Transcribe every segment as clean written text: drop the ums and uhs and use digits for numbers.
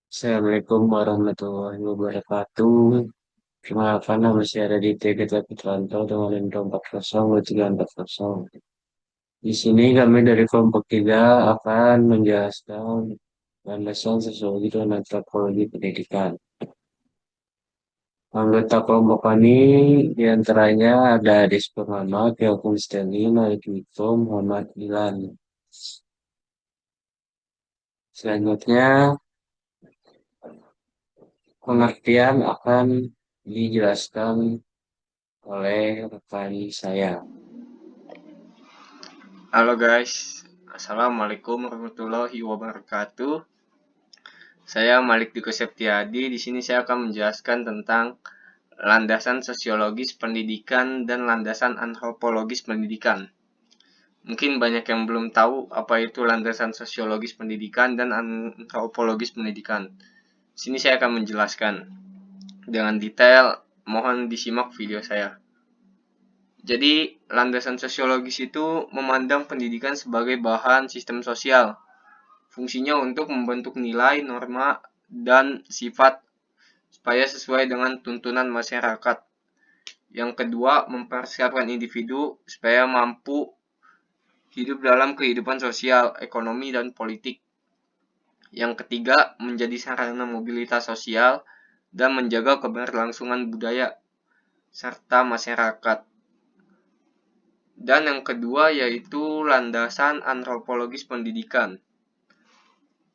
Assalamualaikum warahmatullahi wabarakatuh. Perkenalkan nama saya Raditya Gata Putranto dengan nomor 40340. Di sini kami dari kelompok 3 akan menjelaskan landasan sosiologi dan antropologi pendidikan. Anggota kelompok kami diantaranya ada Ades Purnama, Kelvin Stanley, Malik Wiko, Muhammad Ilan. Selanjutnya, pengertian akan dijelaskan oleh rekan saya. Halo guys, Assalamualaikum warahmatullahi wabarakatuh. Saya Malik Diko Septiadi. Di sini saya akan menjelaskan tentang landasan sosiologis pendidikan dan landasan antropologis pendidikan. Mungkin banyak yang belum tahu apa itu landasan sosiologis pendidikan dan antropologis pendidikan. Di sini saya akan menjelaskan dengan detail. Mohon disimak video saya. Jadi, landasan sosiologis itu memandang pendidikan sebagai bahan sistem sosial. Fungsinya untuk membentuk nilai, norma, dan sifat supaya sesuai dengan tuntunan masyarakat. Yang kedua, mempersiapkan individu supaya mampu hidup dalam kehidupan sosial, ekonomi, dan politik. Yang ketiga, menjadi sarana mobilitas sosial dan menjaga keberlangsungan budaya serta masyarakat. Dan yang kedua yaitu landasan antropologis pendidikan.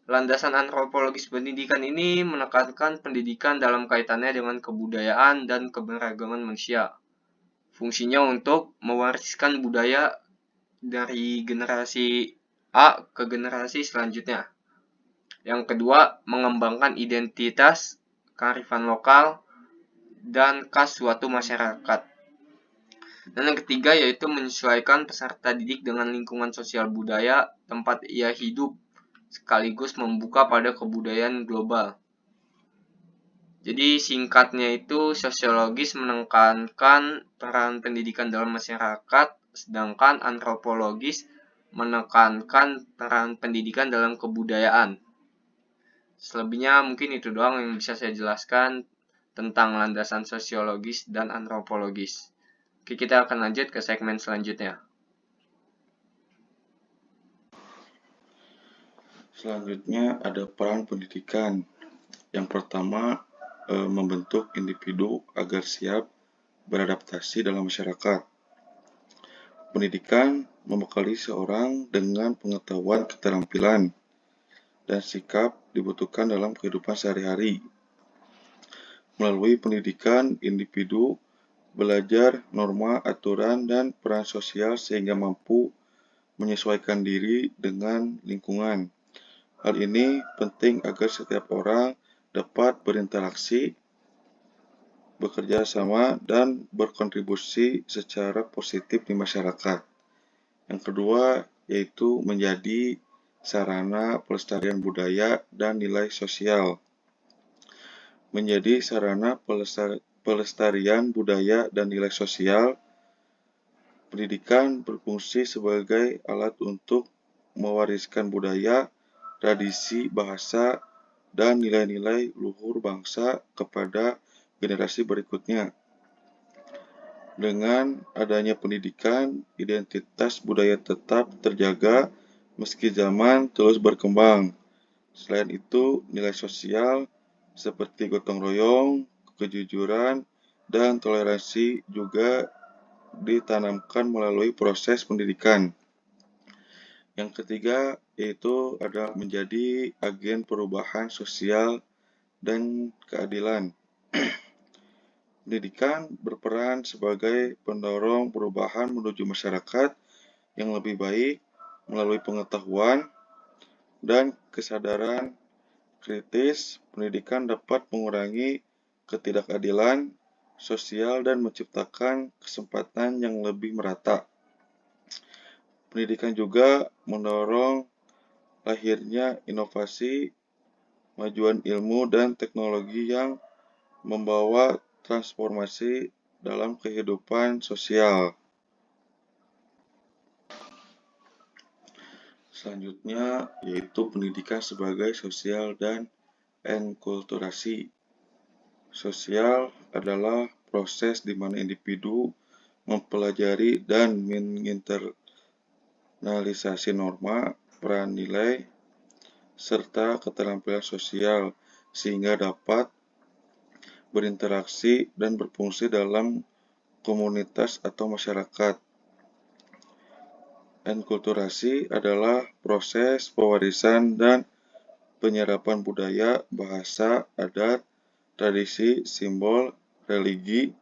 Landasan antropologis pendidikan ini menekankan pendidikan dalam kaitannya dengan kebudayaan dan keberagaman manusia. Fungsinya untuk mewariskan budaya dari generasi A ke generasi selanjutnya. Yang kedua, mengembangkan identitas, kearifan lokal, dan khas suatu masyarakat. Dan yang ketiga yaitu menyesuaikan peserta didik dengan lingkungan sosial budaya tempat ia hidup, sekaligus membuka pada kebudayaan global. Jadi singkatnya itu sosiologis menekankan peran pendidikan dalam masyarakat, sedangkan antropologis menekankan peran pendidikan dalam kebudayaan. Selebihnya mungkin itu doang yang bisa saya jelaskan tentang landasan sosiologis dan antropologis. Oke, kita akan lanjut ke segmen selanjutnya. Selanjutnya ada peran pendidikan. Yang pertama, membentuk individu agar siap beradaptasi dalam masyarakat. Pendidikan membekali seorang dengan pengetahuan, keterampilan, dan sikap dibutuhkan dalam kehidupan sehari-hari. Melalui pendidikan, individu belajar norma, aturan, dan peran sosial sehingga mampu menyesuaikan diri dengan lingkungan. Hal ini penting agar setiap orang dapat berinteraksi, bekerja sama, dan berkontribusi secara positif di masyarakat. Yang kedua, yaitu menjadi sarana pelestarian budaya dan nilai sosial. Menjadi sarana pelestarian budaya dan nilai sosial, pendidikan berfungsi sebagai alat untuk mewariskan budaya, tradisi, bahasa, dan nilai-nilai luhur bangsa kepada generasi berikutnya. Dengan adanya pendidikan, identitas budaya tetap terjaga meski zaman terus berkembang. Selain itu, nilai sosial seperti gotong royong, kejujuran, dan toleransi juga ditanamkan melalui proses pendidikan. Yang ketiga yaitu adalah menjadi agen perubahan sosial dan keadilan. Pendidikan berperan sebagai pendorong perubahan menuju masyarakat yang lebih baik melalui pengetahuan dan kesadaran kritis. Pendidikan dapat mengurangi ketidakadilan sosial dan menciptakan kesempatan yang lebih merata. Pendidikan juga mendorong lahirnya inovasi, kemajuan ilmu dan teknologi yang membawa transformasi dalam kehidupan sosial. Selanjutnya yaitu pendidikan sebagai sosial dan Enkulturasi. Sosial adalah proses di mana individu mempelajari dan menginternalisasi norma, peran nilai, serta keterampilan sosial sehingga dapat berinteraksi dan berfungsi dalam komunitas atau masyarakat. Enkulturasi adalah proses pewarisan dan penyerapan budaya, bahasa, adat, tradisi, simbol, religi,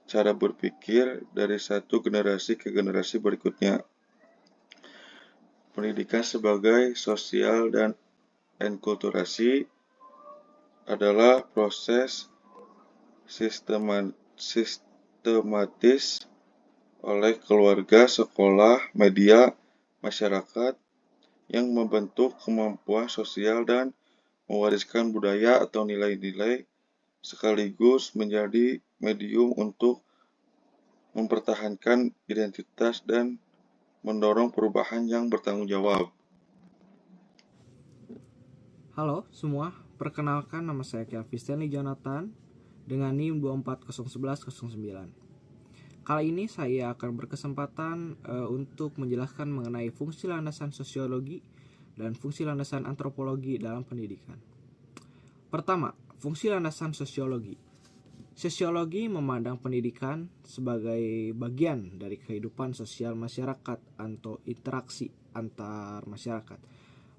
cara berpikir dari satu generasi ke generasi berikutnya. Pendidikan sebagai sosial dan enkulturasi adalah proses sistematis oleh keluarga, sekolah, media, masyarakat yang membentuk kemampuan sosial dan mewariskan budaya atau nilai-nilai sekaligus menjadi medium untuk mempertahankan identitas dan mendorong perubahan yang bertanggung jawab. Halo semua, perkenalkan nama saya Kelvin Stanley Jonathan dengan NIM 2401109. Kali ini saya akan berkesempatan untuk menjelaskan mengenai fungsi landasan sosiologi dan fungsi landasan antropologi dalam pendidikan. Pertama, fungsi landasan sosiologi. Sosiologi memandang pendidikan sebagai bagian dari kehidupan sosial masyarakat atau interaksi antar masyarakat.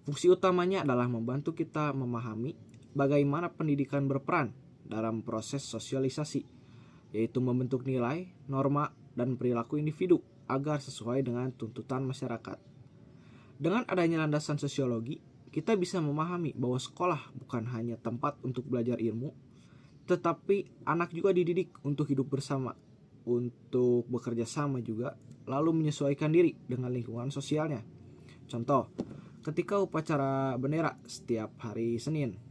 Fungsi utamanya adalah membantu kita memahami bagaimana pendidikan berperan dalam proses sosialisasi, yaitu membentuk nilai, norma, dan perilaku individu agar sesuai dengan tuntutan masyarakat. Dengan adanya landasan sosiologi, kita bisa memahami bahwa sekolah bukan hanya tempat untuk belajar ilmu, tetapi anak juga dididik untuk hidup bersama, untuk bekerja sama juga, lalu menyesuaikan diri dengan lingkungan sosialnya. Contoh, ketika upacara bendera setiap hari Senin,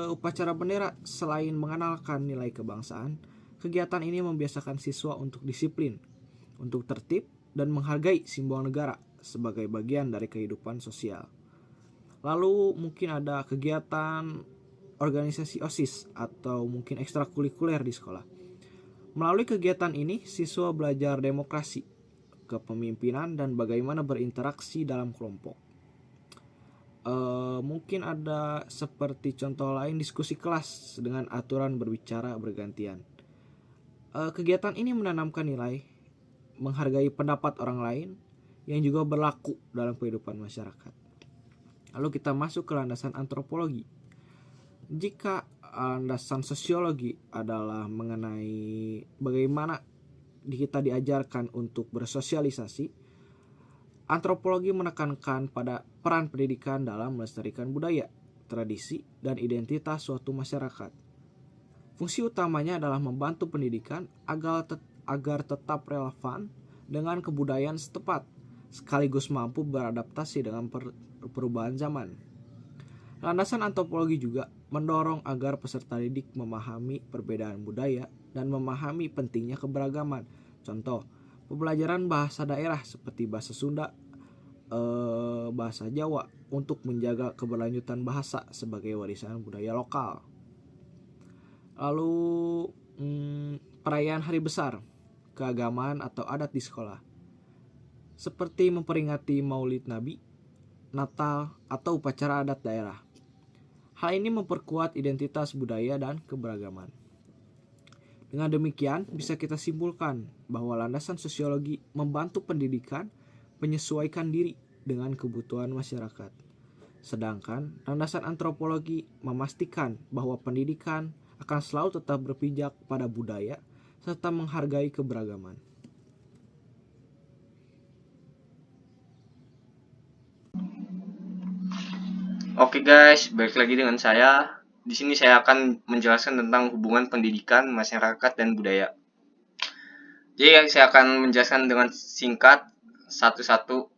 upacara bendera selain mengenalkan nilai kebangsaan, kegiatan ini membiasakan siswa untuk disiplin, untuk tertib, dan menghargai simbol negara sebagai bagian dari kehidupan sosial. Lalu mungkin ada kegiatan organisasi OSIS atau mungkin ekstrakurikuler di sekolah. Melalui kegiatan ini, siswa belajar demokrasi, kepemimpinan, dan bagaimana berinteraksi dalam kelompok. Mungkin ada seperti contoh lain diskusi kelas dengan aturan berbicara bergantian. Kegiatan ini menanamkan nilai menghargai pendapat orang lain yang juga berlaku dalam kehidupan masyarakat. Lalu kita masuk ke landasan antropologi. Jika landasan sosiologi adalah mengenai bagaimana kita diajarkan untuk bersosialisasi, antropologi menekankan pada peran pendidikan dalam melestarikan budaya, tradisi, dan identitas suatu masyarakat. Fungsi utamanya adalah membantu pendidikan agar tetap relevan dengan kebudayaan setempat, sekaligus mampu beradaptasi dengan perubahan zaman. Landasan antropologi juga mendorong agar peserta didik memahami perbedaan budaya dan memahami pentingnya keberagaman. Contoh, pembelajaran bahasa daerah seperti bahasa Sunda, bahasa Jawa untuk menjaga keberlanjutan bahasa sebagai warisan budaya lokal. Lalu perayaan hari besar, keagamaan atau adat di sekolah, seperti memperingati Maulid Nabi, Natal, atau upacara adat daerah. Hal ini memperkuat identitas budaya dan keberagaman. Dengan demikian, bisa kita simpulkan bahwa landasan sosiologi membantu pendidikan menyesuaikan diri dengan kebutuhan masyarakat. Sedangkan landasan antropologi memastikan bahwa pendidikan akan selalu tetap berpijak pada budaya serta menghargai keberagaman. Oke guys, balik lagi dengan saya. Di sini saya akan menjelaskan tentang hubungan pendidikan, masyarakat, dan budaya. Jadi saya akan menjelaskan dengan singkat satu-satu.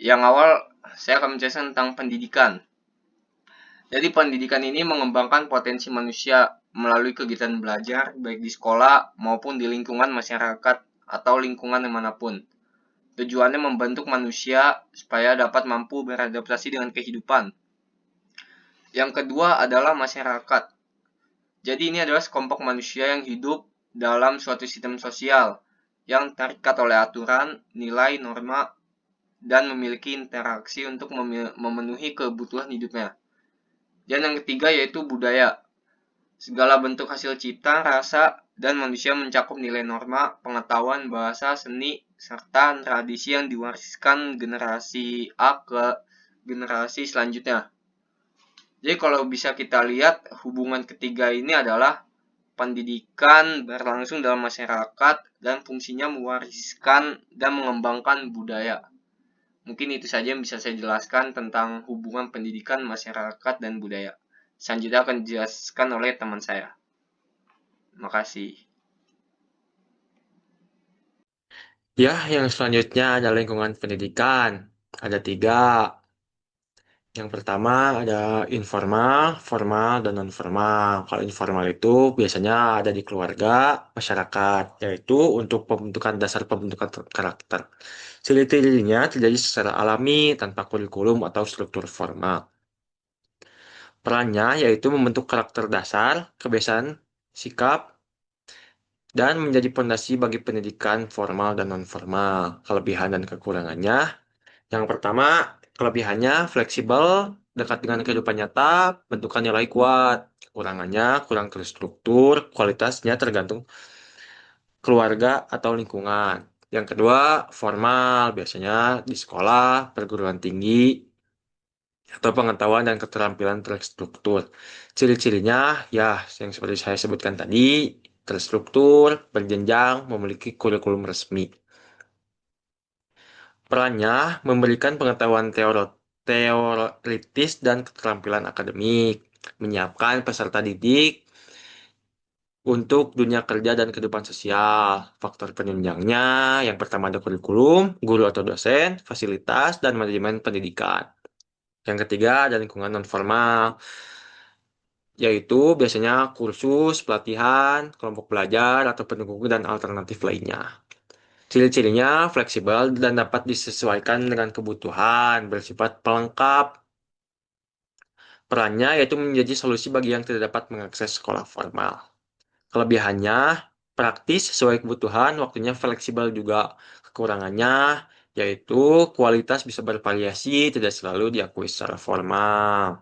Yang awal saya akan menjelaskan tentang pendidikan. Jadi pendidikan ini mengembangkan potensi manusia melalui kegiatan belajar baik di sekolah maupun di lingkungan masyarakat atau lingkungan dimanapun. Tujuannya membentuk manusia supaya dapat mampu beradaptasi dengan kehidupan. Yang kedua adalah masyarakat. Jadi ini adalah sekelompok manusia yang hidup dalam suatu sistem sosial yang terikat oleh aturan, nilai, norma, dan memiliki interaksi untuk memenuhi kebutuhan hidupnya. Dan yang ketiga yaitu budaya. Segala bentuk hasil cipta, rasa, dan manusia mencakup nilai norma, pengetahuan, bahasa, seni, serta tradisi yang diwariskan generasi A ke generasi selanjutnya. Jadi kalau bisa kita lihat hubungan ketiga ini adalah pendidikan berlangsung dalam masyarakat dan fungsinya mewariskan dan mengembangkan budaya. Mungkin itu saja yang bisa saya jelaskan tentang hubungan pendidikan, masyarakat, dan budaya. Selanjutnya akan dijelaskan oleh teman saya. Terima kasih. Ya, yang selanjutnya ada lingkungan pendidikan. Ada tiga. Yang pertama ada informal, formal, dan non-formal. Kalau informal itu biasanya ada di keluarga, masyarakat, yaitu untuk pembentukan dasar pembentukan karakter. Ciri-cirinya terjadi secara alami tanpa kurikulum atau struktur formal. Perannya yaitu membentuk karakter dasar, kebiasaan, sikap, dan menjadi pondasi bagi pendidikan formal dan non-formal. Kelebihan dan kekurangannya. Yang pertama, kelebihannya fleksibel, dekat dengan kehidupan nyata, bentukan nilai kuat. Kekurangannya kurang terstruktur, kualitasnya tergantung keluarga atau lingkungan. Yang kedua, formal, biasanya di sekolah, perguruan tinggi, atau pengetahuan dan keterampilan terstruktur. Ciri-cirinya, ya, yang seperti saya sebutkan tadi, terstruktur, berjenjang, memiliki kurikulum resmi. Perannya memberikan pengetahuan teoritis dan keterampilan akademik, menyiapkan peserta didik untuk dunia kerja dan kehidupan sosial. Faktor penunjangnya, yang pertama ada kurikulum, guru atau dosen, fasilitas, dan manajemen pendidikan. Yang ketiga ada lingkungan non-formal, yaitu biasanya kursus, pelatihan, kelompok belajar, atau pendukung dan alternatif lainnya. Ciri-cirinya fleksibel dan dapat disesuaikan dengan kebutuhan, bersifat pelengkap. Perannya yaitu menjadi solusi bagi yang tidak dapat mengakses sekolah formal. Kelebihannya praktis sesuai kebutuhan, waktunya fleksibel juga. Kekurangannya yaitu kualitas bisa bervariasi, tidak selalu diakui secara formal.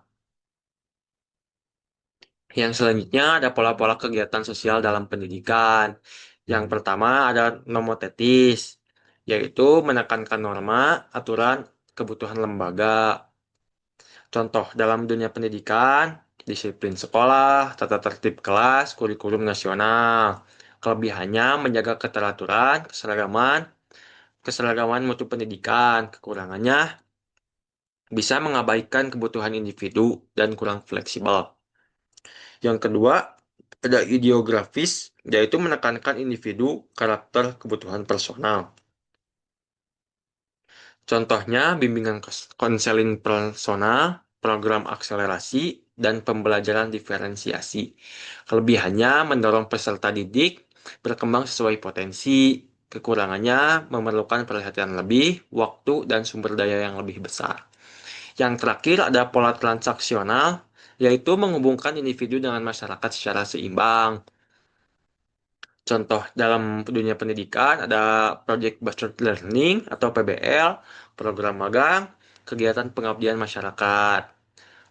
Yang selanjutnya ada pola-pola kegiatan sosial dalam pendidikan. Yang pertama ada nomotetis, yaitu menekankan norma, aturan, kebutuhan lembaga. Contoh dalam dunia pendidikan, disiplin sekolah, tata tertib kelas, kurikulum nasional. Kelebihannya menjaga keteraturan, keseragaman mutu pendidikan. Kekurangannya bisa mengabaikan kebutuhan individu dan kurang fleksibel. Yang kedua, ada ideografis, yaitu menekankan individu, karakter, kebutuhan personal. Contohnya, bimbingan konseling personal, program akselerasi, dan pembelajaran diferensiasi. Kelebihannya mendorong peserta didik berkembang sesuai potensi. Kekurangannya memerlukan perhatian lebih, waktu, dan sumber daya yang lebih besar. Yang terakhir ada pola transaksional, yaitu menghubungkan individu dengan masyarakat secara seimbang. Contoh dalam dunia pendidikan ada Project Based Learning atau PBL, program magang, kegiatan pengabdian masyarakat.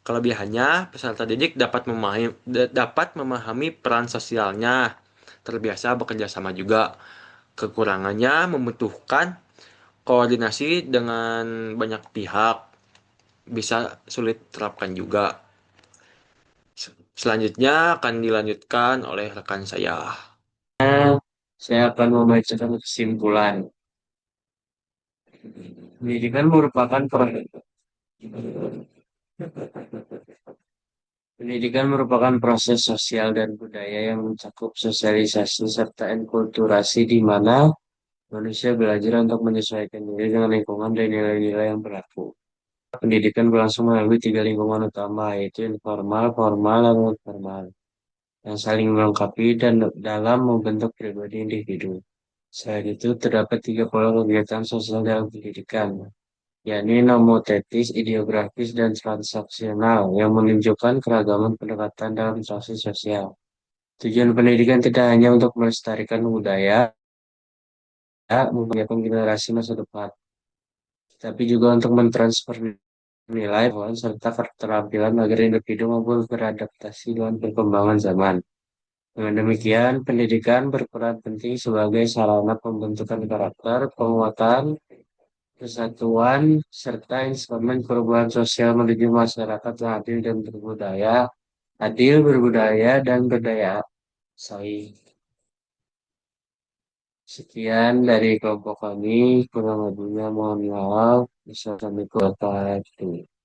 Kelebihannya, peserta didik dapat memahami peran sosialnya, terbiasa bekerja sama juga. Kekurangannya membutuhkan koordinasi dengan banyak pihak, bisa sulit terapkan juga. Selanjutnya akan dilanjutkan oleh rekan saya. Saya akan membacakan kesimpulan. Pendidikan merupakan proses sosial dan budaya yang mencakup sosialisasi serta enkulturasi di mana manusia belajar untuk menyesuaikan diri dengan lingkungan dan nilai-nilai yang berlaku. Pendidikan berlangsung melalui tiga lingkungan utama, yaitu informal, formal, dan non formal, yang saling melengkapi dan dalam membentuk pribadi individu. Selain itu, terdapat tiga pola kegiatan sosial dalam pendidikan, yakni nomotetis, ideografis, dan transaksional yang menunjukkan keragaman pendekatan dalam interaksi sosial. Tujuan pendidikan tidak hanya untuk melestarikan budaya, memperlihatkan generasi masa depan, tapi juga untuk mentransfer nilai, pengetahuan, serta keterampilan agar individu mampu beradaptasi dengan perkembangan zaman. Dengan demikian, pendidikan berperan penting sebagai sarana pembentukan karakter, penguatan kesatuan, serta instrumen perubahan sosial menuju masyarakat yang adil, berbudaya, dan berdaya saing. Sekian dari kelompok kami, kurang lebihnya mohon maaf. Wassalamualaikum warahmatullahi wabarakatuh.